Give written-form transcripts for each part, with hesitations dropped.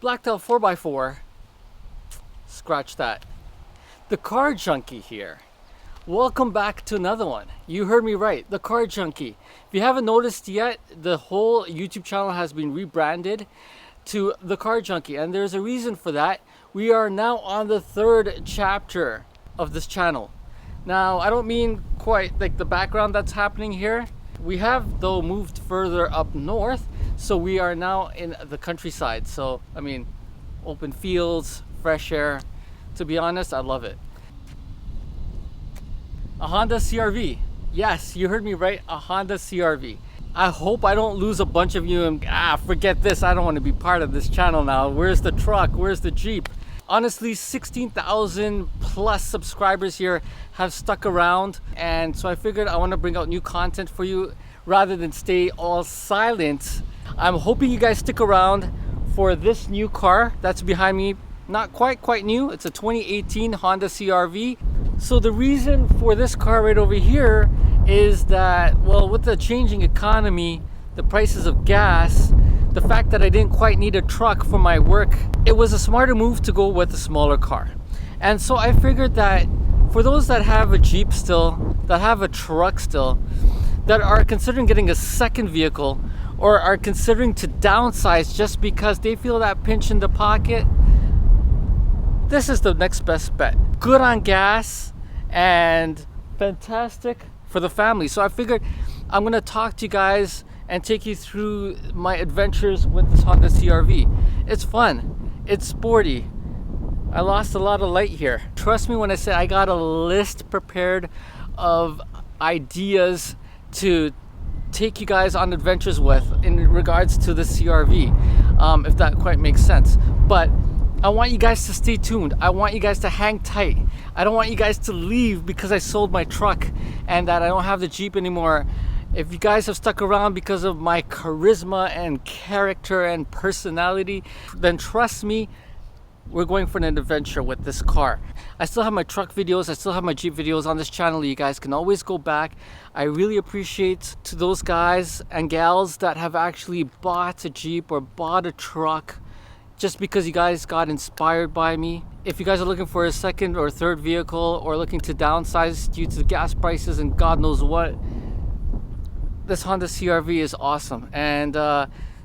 Blacktail 4x4, scratch that. The Car Junkie here. Welcome back to another one. You heard me right, the Car Junkie. If you haven't noticed yet, the whole YouTube channel has been rebranded to the Car Junkie, and there's a reason for that. We are now on the third chapter of this channel. Now, I don't mean quite like the background that's happening here. We have though moved further up north, so we are now in the countryside. So, I mean, open fields, fresh air. To be honest, I love it. A Honda CR-V. Yes, you heard me right, a Honda CR-V. I hope I don't lose a bunch of you and forget this, I don't want to be part of this channel now. Where's the truck? Where's the Jeep? Honestly, 16,000 plus subscribers here have stuck around, and so I figured I want to bring out new content for you rather than stay all silent. I'm hoping you guys stick around for this new car that's behind me. Not quite new. It's a 2018 Honda CR-V. So the reason for this car right over here is that, well, with the changing economy, the prices of gas, the fact that I didn't quite need a truck for my work, it was a smarter move to go with a smaller car. And so I figured that for those that have a Jeep still, that have a truck still, that are considering getting a second vehicle, or are considering to downsize just because they feel that pinch in the pocket, this is the next best bet. Good on gas and fantastic for the family. So I figured I'm gonna talk to you guys and take you through my adventures with this Honda CR-V. It's fun, it's sporty. I lost a lot of light here. Trust me when I say I got a list prepared of ideas to take you guys on adventures with in regards to the CR-V, if that quite makes sense. But I want you guys to stay tuned. I want you guys to hang tight. I don't want you guys to leave because I sold my truck and that I don't have the Jeep anymore. If you guys have stuck around because of my charisma and character and personality, then trust me, we're going for an adventure with this car. I still have my truck videos, I still have my Jeep videos on this channel. You guys can always go back. I really appreciate to those guys and gals that have actually bought a Jeep or bought a truck just because you guys got inspired by me. If you guys are looking for a second or third vehicle or looking to downsize due to the gas prices and God knows what, this Honda CR-V is awesome. And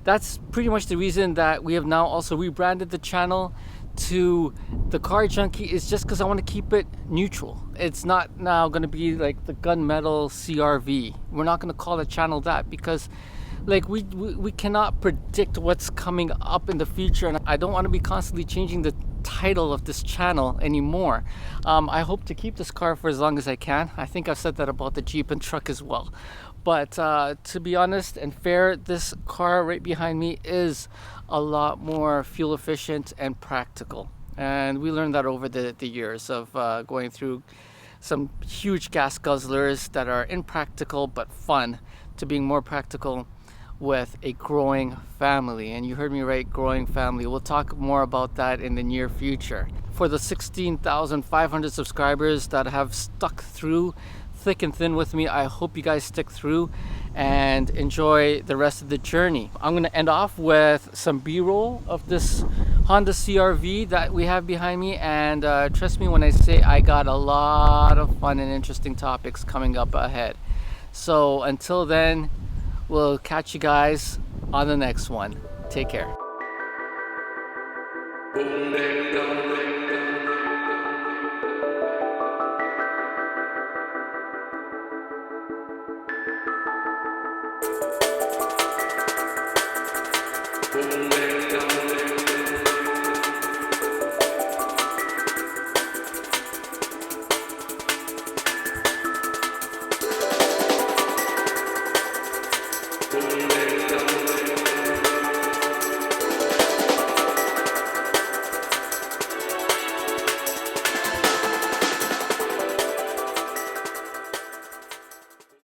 that's pretty much the reason that we have now also rebranded the channel to the Car Junkie, is just because I want to keep it neutral. It's not now going to be like the gunmetal CR-V. We're not going to call the channel that because like we cannot predict what's coming up in the future, and I don't want to be constantly changing the title of this channel anymore. I hope to keep this car for as long as I can. I think I've said that about the Jeep and truck as well. But to be honest and fair, this car right behind me is a lot more fuel efficient and practical. And we learned that over the years of going through some huge gas guzzlers that are impractical but fun, to being more practical with a growing family. And you heard me right, growing family. We'll talk more about that in the near future. For the 16,500 subscribers that have stuck through thick and thin with me, I hope you guys stick through and enjoy the rest of the journey. I'm going to end off with some b-roll of this Honda CR-V that we have behind me, and trust me when I say I got a lot of fun and interesting topics coming up ahead. So until then, we'll catch you guys on the next one. Take care. Boom.